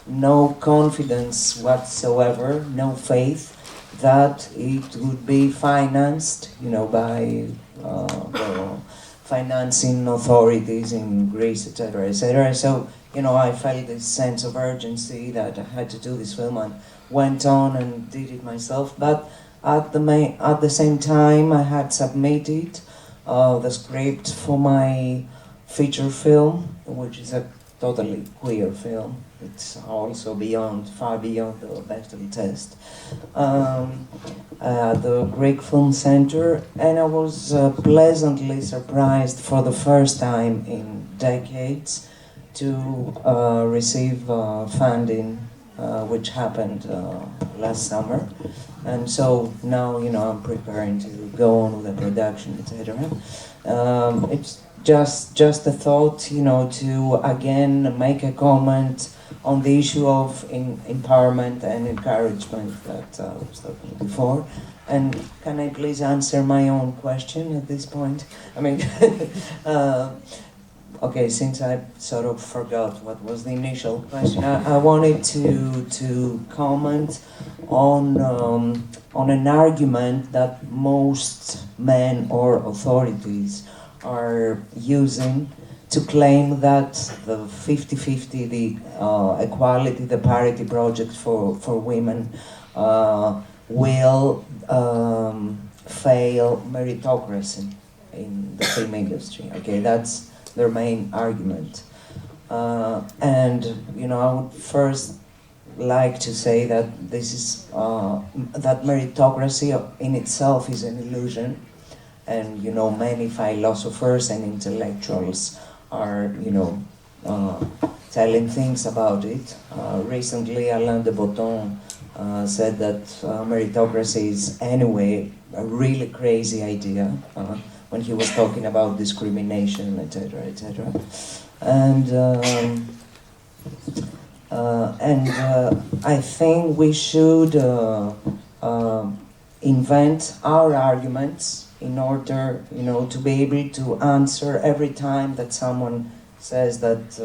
no confidence whatsoever, no faith that it would be financed, by the financing authorities in Greece, etc., etc. So, I felt this sense of urgency that I had to do this film and went on and did it myself. But at the same time, I had submitted the script for my feature film, which is a totally queer film. It's also far beyond the Bechdel test. At the Greek Film Center, and I was pleasantly surprised for the first time in decades to receive funding, which happened last summer. And so now, I'm preparing to go on with the production, etc. It's just a thought, to again make a comment on the issue of empowerment and encouragement that I was talking before. And can I please answer my own question at this point? I mean, okay, since I sort of forgot what was the initial question, I wanted to comment on an argument that most men or authorities are using to claim that the 50-50, the equality, the parity project for women will fail meritocracy in the film industry. Okay, that's their main argument. And I would first like to say that this is that meritocracy in itself is an illusion, and many philosophers and intellectuals are telling things about it. Recently, Alain de Botton said that meritocracy is anyway a really crazy idea when he was talking about discrimination, etc., etc. And I think we should invent our arguments in order, to be able to answer every time that someone says that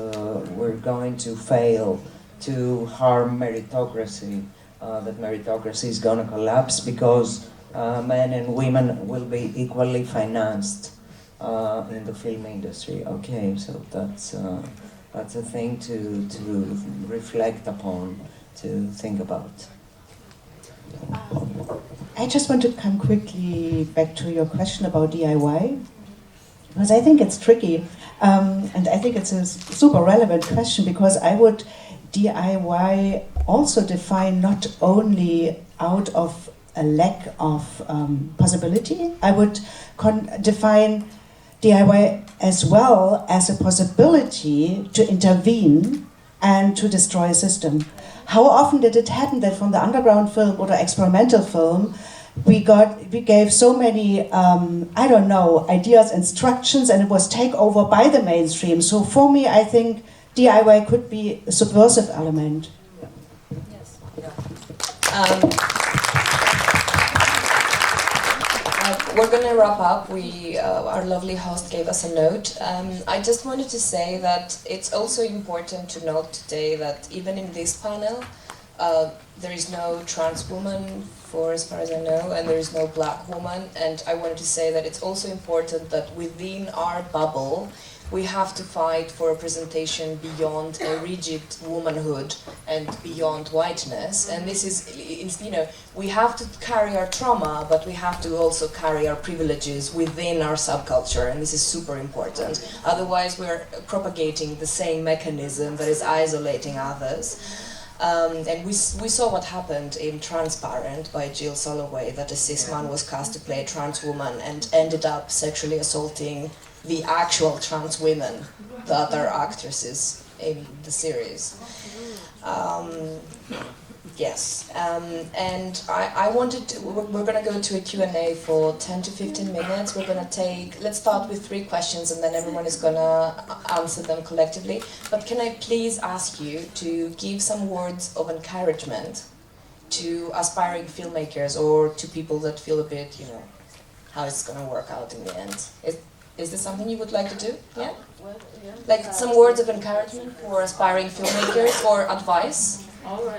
we're going to fail to harm meritocracy, that meritocracy is going to collapse because men and women will be equally financed in the film industry. Okay, so that's a thing to reflect upon, to think about. I just want to come quickly back to your question about DIY, because I think it's tricky, and I think it's a super relevant question, because I would DIY also define not only out of a lack of possibility, I would define DIY as well as a possibility to intervene and to destroy a system. How often did it happen that from the underground film or the experimental film, we gave so many, ideas, instructions, and it was taken over by the mainstream. So for me, I think DIY could be a subversive element. Yes. We're going to wrap up. Our lovely host gave us a note. I just wanted to say that it's also important to note today that even in this panel, there is no trans woman, as far as I know, and there is no black woman. And I wanted to say that it's also important that within our bubble, we have to fight for a presentation beyond a rigid womanhood and beyond whiteness. And this is, we have to carry our trauma, but we have to also carry our privileges within our subculture, and this is super important. Otherwise, we're propagating the same mechanism that is isolating others. And we saw what happened in Transparent by Jill Soloway, that a cis man was cast to play a trans woman and ended up sexually assaulting the actual trans women, the other actresses in the series. Yes, and I wanted to, we're going to go to a Q&A for 10 to 15 minutes. We're going to take, let's start with 3 questions and then everyone is going to answer them collectively. But can I please ask you to give some words of encouragement to aspiring filmmakers or to people that feel a bit, you know, how it's going to work out in the end? Is this something you would like to do? Yeah? Like some words of encouragement for aspiring filmmakers or advice?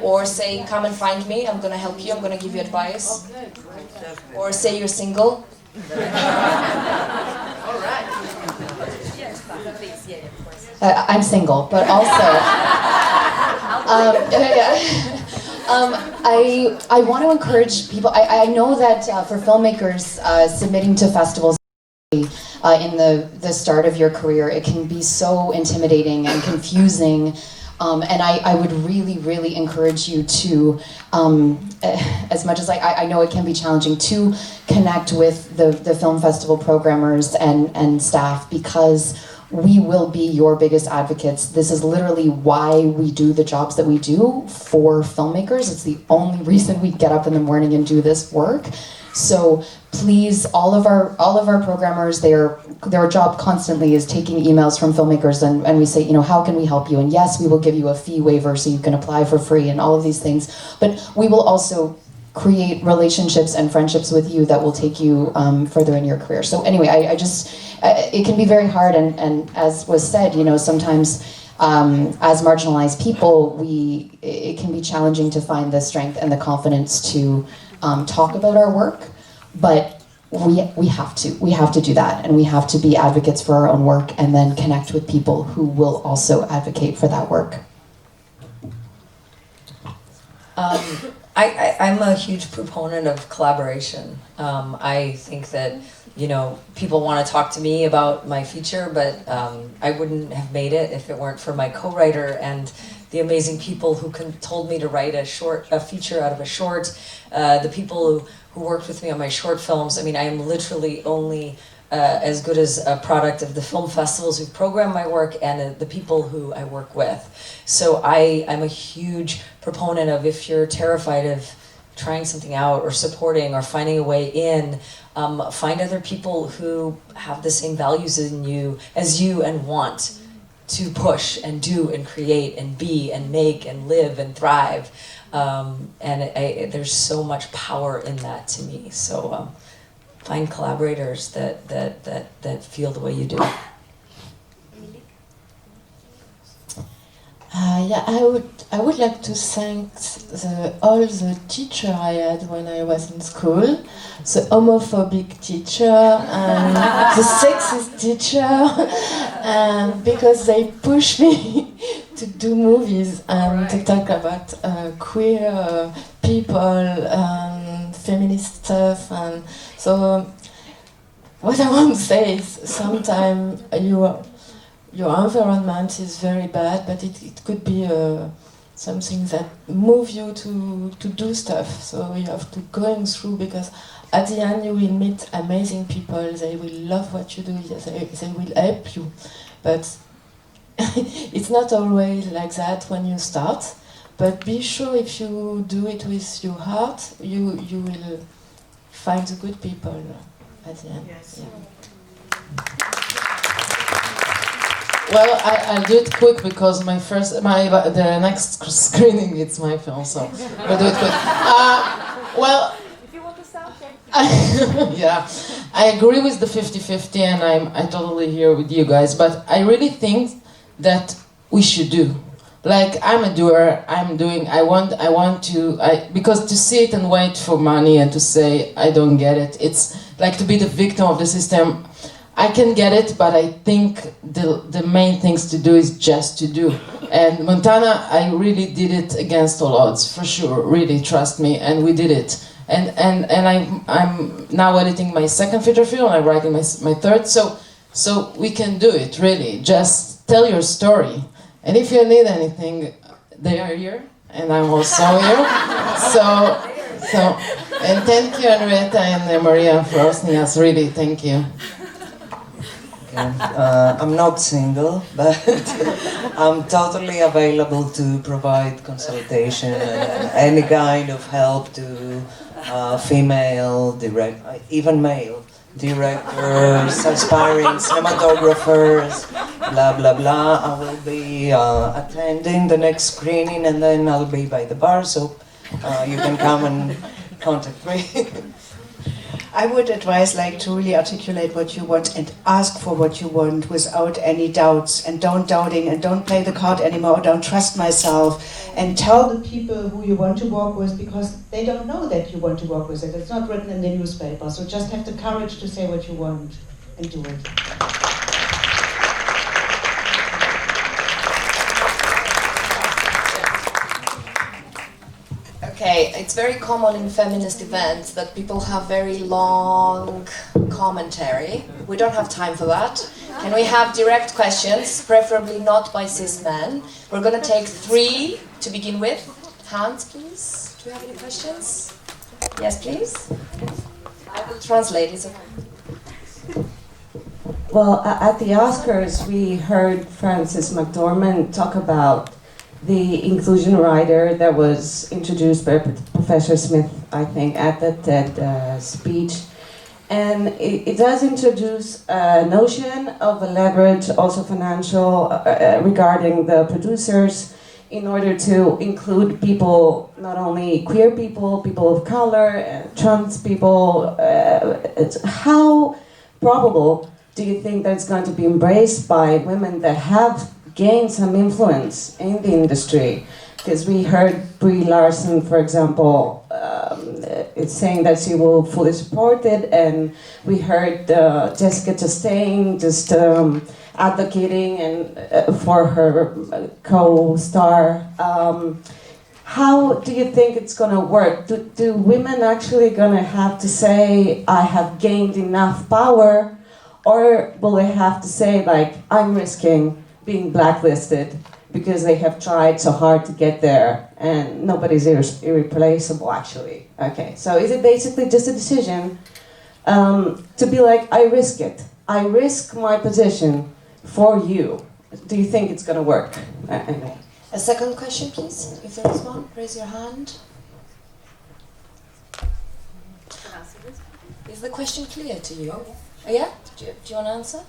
Or say, come and find me, I'm going to help you, I'm going to give you advice. Okay, great. Or say you're single. All right. Yes, please, yeah, of course. I'm single, but also... I want to encourage people, I know that for filmmakers submitting to festivals in the start of your career, it can be so intimidating and confusing. And I would really, really encourage you to, as much as I know it can be challenging, to connect with the film festival programmers and staff, because we will be your biggest advocates. This is literally why we do the jobs that we do for filmmakers. It's the only reason we get up in the morning and do this work. So please, all of our programmers, their job constantly is taking emails from filmmakers, and we say, you know, how can we help you? And yes, we will give you a fee waiver so you can apply for free and all of these things. But we will also create relationships and friendships with you that will take you further in your career. So anyway, I just, it can be very hard, and as was said, you know, sometimes as marginalized people, it can be challenging to find the strength and the confidence to talk about our work, but we have to do that, and we have to be advocates for our own work and then connect with people who will also advocate for that work. I'm a huge proponent of collaboration. I think that, you know, people want to talk to me about my feature, but I wouldn't have made it if it weren't for my co-writer and the amazing people who told me to write a feature out of a short, the people who worked with me on my short films. I mean, I am literally only as good as a product of the film festivals who program my work and the people who I work with. So I'm a huge proponent of, if you're terrified of trying something out or supporting or finding a way in, find other people who have the same values as you and want to push and do and create and be and make and live and thrive. There's so much power in that to me. So find collaborators that feel the way you do. Yeah, I would like to thank all the teachers I had when I was in school, the homophobic teacher and the sexist teacher, and because they pushed me to do movies and to talk about queer people and feminist stuff. And so what I want to say is, sometimes your environment is very bad, but it could be something that moves you to do stuff. So you have to go through, because at the end you will meet amazing people. They will love what you do. They will help you. But it's not always like that when you start. But be sure, if you do it with your heart, you will find the good people at the end. Yes. Yeah. Well, I'll do it quick, because the next screening, it's my film, so we'll do it quick. Well, If you want to sound check. yeah, I agree with the 50-50, and I totally here with you guys, but I really think that we should do. Like, I'm a doer, because to sit and wait for money and to say, I don't get it, it's like to be the victim of the system. I can get it, but I think the main things to do is just to do. And Montana, I really did it against all odds, for sure, really, trust me, and we did it. And I'm now editing my second feature film, I'm writing my third, so we can do it, really. Just tell your story. And if you need anything, they are here. and I'm also here. So, and thank you, Henrietta and Maria, for hosting us. Really, thank you. I'm not single, but I'm totally available to provide consultation and any kind of help to female even male directors, aspiring cinematographers, blah blah blah. I will be attending the next screening, and then I'll be by the bar, so you can come and contact me. I would advise to really articulate what you want and ask for what you want without any doubts, and don't doubting and don't play the card anymore, or don't trust myself, and tell the people who you want to work with, because they don't know that you want to work with it. It's not written in the newspaper, so just have the courage to say what you want and do it. Okay, it's very common in feminist events that people have very long commentary. We don't have time for that. Can we have direct questions, preferably not by cis men? We're going to take 3 to begin with. Hands, please. Do we have any questions? Yes, please. I will translate. It's okay. Well, at the Oscars, we heard Frances McDormand talk about the inclusion rider that was introduced by Professor Smith, I think, at the TED speech. And it does introduce a notion of a leverage, also financial, regarding the producers, in order to include people, not only queer people, people of color, trans people. How probable do you think that's going to be embraced by women that have gained some influence in the industry? Because we heard Brie Larson, for example, it's saying that she will fully support it, and we heard Jessica Chastain just advocating for her co-star. How do you think it's going to work? Do women actually going to have to say, I have gained enough power, or will they have to say, I'm risking being blacklisted because they have tried so hard to get there and nobody's irreplaceable, actually? Okay, so is it basically just a decision to be I risk it. I risk my position for you. Do you think it's going to work? Anyway. A second question, please. If there is one, raise your hand. Is the question clear to you? Yeah? Do you want to answer?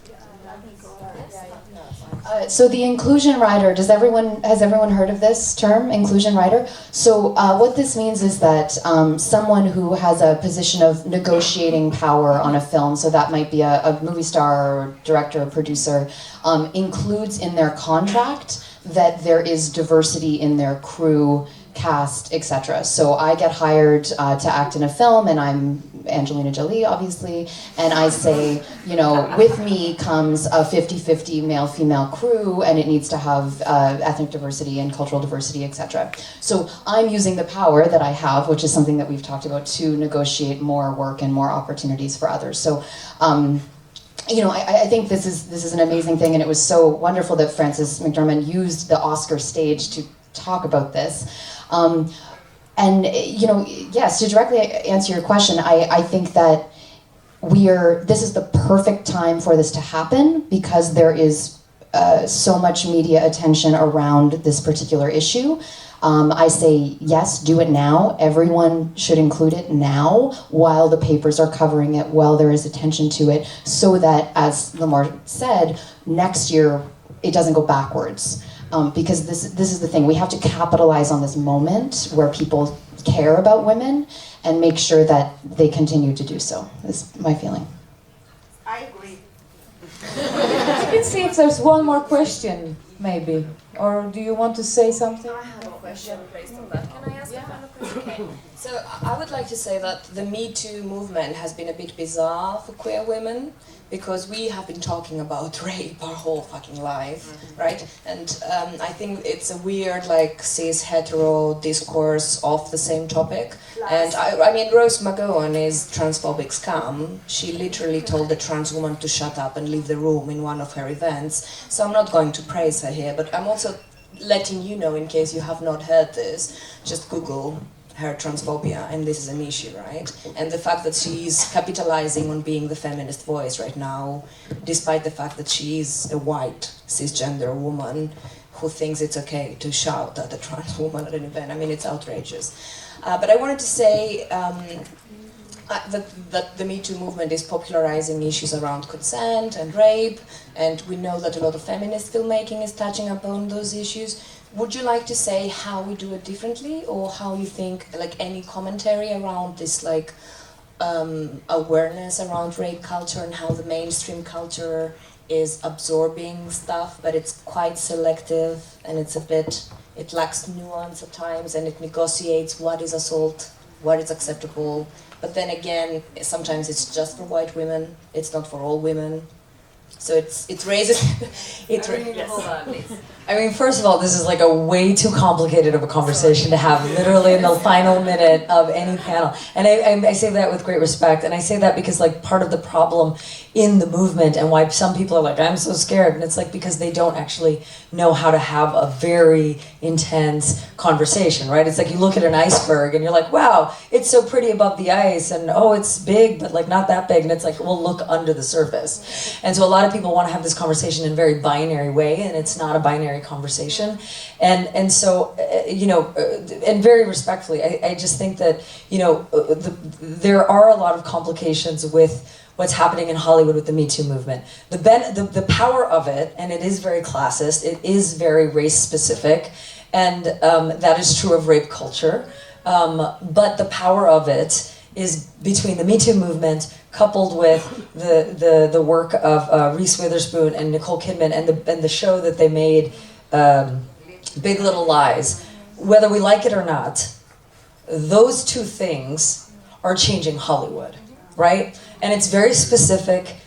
So the inclusion rider, has everyone heard of this term, inclusion rider? So what this means is that someone who has a position of negotiating power on a film, so that might be a movie star or director or producer, includes in their contract that there is diversity in their crew, cast, etc. So I get hired to act in a film, and I'm Angelina Jolie, obviously, and I say, with me comes a 50-50 male-female crew, and it needs to have ethnic diversity and cultural diversity, etc. So I'm using the power that I have, which is something that we've talked about, to negotiate more work and more opportunities for others. So I think this is an amazing thing, and it was so wonderful that Frances McDormand used the Oscar stage to talk about this. Yes, to directly answer your question, I think that this is the perfect time for this to happen, because there is so much media attention around this particular issue. I say, yes, do it now. Everyone should include it now, while the papers are covering it, while there is attention to it, so that, as Lamar said, next year it doesn't go backwards. Because this is the thing, we have to capitalize on this moment where people care about women and make sure that they continue to do so. That's my feeling. I agree. We can see if there's one more question, maybe. Or do you want to say something? I have a question based on that. Can I ask a final question? Okay. So I would like to say that the Me Too movement has been a bit bizarre for queer women, because we have been talking about rape our whole fucking life, right? And I think it's a weird, cis hetero discourse of the same topic. And I mean, Rose McGowan is transphobic scum. She literally told a trans woman to shut up and leave the room in one of her events. So I'm not going to praise her here, but I'm also letting you know, in case you have not heard this, just Google her transphobia, and this is an issue, right? And the fact that she's capitalizing on being the feminist voice right now, despite the fact that she's a white cisgender woman who thinks it's okay to shout at a trans woman at an event. I mean, it's outrageous. But I wanted to say that the Me Too movement is popularizing issues around consent and rape, and we know that a lot of feminist filmmaking is touching upon those issues. Would you like to say how we do it differently, or how you think, like, any commentary around this, like, awareness around rape culture and how the mainstream culture is absorbing stuff, but it's quite selective and it's a bit, it lacks nuance at times, and it negotiates what is assault, what is acceptable, but then again, sometimes it's just for white women, it's not for all women. So it raises. Hold on, please. I mean, first of all, this is like a way too complicated of a conversation to have literally in the final minute of any panel. And I say that with great respect, and I say that because, like, part of the problem in the movement and why some people are like, I'm so scared, and it's like because they don't actually know how to have a very intense conversation, right? It's like you look at an iceberg and you're like, wow, it's so pretty above the ice, and oh, it's big, but like not that big, and it's like, well, look under the surface. And so a lot of people want to have this conversation in a very binary way, and it's not a binary conversation. And so, you know, and very respectfully, I just think that, you know, there are a lot of complications with what's happening in Hollywood with the Me Too movement. The power of it, and it is very classist, it is very race specific, and that is true of rape culture, but the power of it is between the Me Too movement coupled with the work of Reese Witherspoon and Nicole Kidman and the show that they made, Big Little Lies. Whether we like it or not, those two things are changing Hollywood, right? And it's very specific,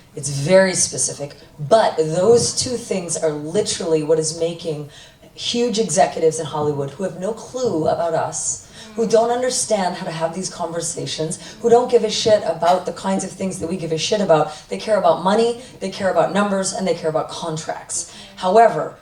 but those two things are literally what is making huge executives in Hollywood who have no clue about us, who don't understand how to have these conversations, who don't give a shit about the kinds of things that we give a shit about. They care about money, they care about numbers, and they care about contracts. However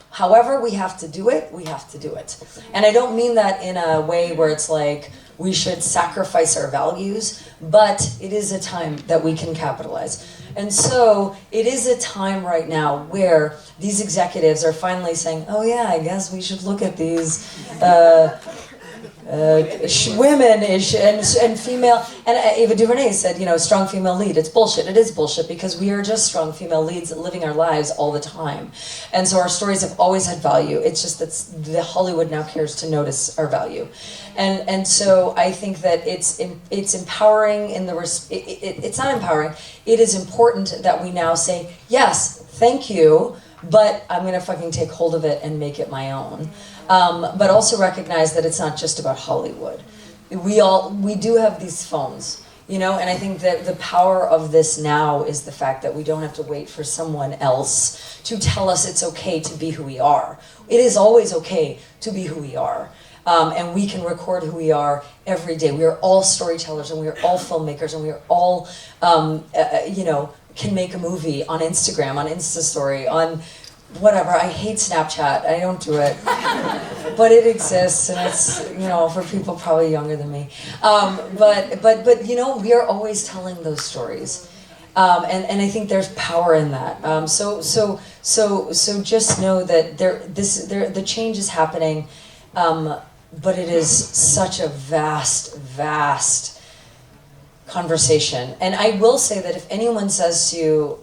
we have to do it, we have to do it. And I don't mean that in a way where it's like we should sacrifice our values, but it is a time that we can capitalize. And so it is a time right now where these executives are finally saying, oh yeah, I guess we should look at these women-ish and female, and Ava DuVernay said, you know, strong female lead. It's bullshit. It is bullshit because we are just strong female leads living our lives all the time. And so our stories have always had value. It's just that the Hollywood now cares to notice our value. And so I think that it's empowering in the, it's not empowering. It is important that we now say, yes, thank you, but I'm going to fucking take hold of it and make it my own. But also recognize that it's not just about Hollywood. We do have these phones, you know, and I think that the power of this now is the fact that we don't have to wait for someone else to tell us it's okay to be who we are. It is always okay to be who we are. And we can record who we are every day. We are all storytellers, and we are all filmmakers, and we are all, you know, can make a movie on Instagram, on Instastory, on whatever. I hate Snapchat. I don't do it. But it exists, and it's, you know, for people probably younger than me. But you know, we are always telling those stories. And I think there's power in that. So just know that the change is happening, but it is such a vast conversation. And I will say that if anyone says to you,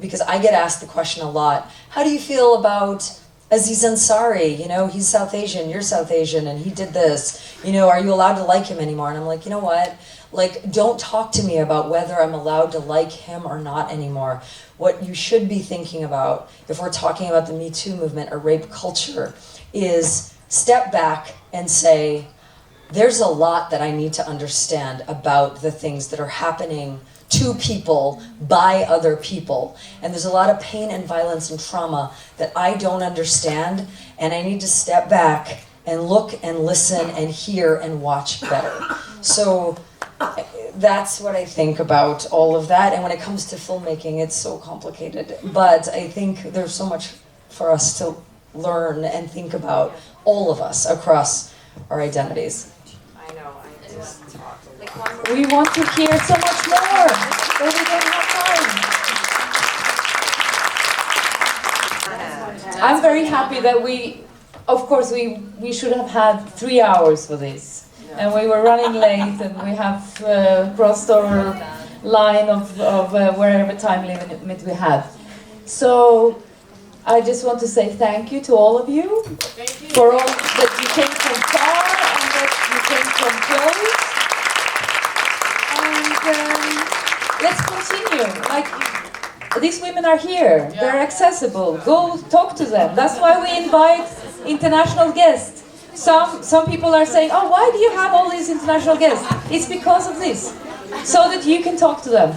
because I get asked the question a lot, how do you feel about Aziz Ansari? You know, he's South Asian, you're South Asian, and he did this. You know, are you allowed to like him anymore? And I'm like, you know what? Like, don't talk to me about whether I'm allowed to like him or not anymore. What you should be thinking about, if we're talking about the Me Too movement or rape culture, is step back and say, there's a lot that I need to understand about the things that are happening to people by other people. And there's a lot of pain and violence and trauma that I don't understand, and I need to step back and look and listen and hear and watch better. So that's what I think about all of that. And when it comes to filmmaking, it's so complicated. But I think there's so much for us to learn and think about all of us across our identities. I know, I just talked a lot. We want to hear so much more, but we don't have time. I'm very happy that of course, we should have had 3 hours for this. And we were running late, and we have crossed our line of wherever time limit we had. So I just want to say thank you to all of you for all that you came from far and that you came from close. And let's continue. Like, these women are here. They're accessible. Go talk to them. That's why we invite international guests. Some people are saying, oh, why do you have all these international guests? It's because of this, so that you can talk to them.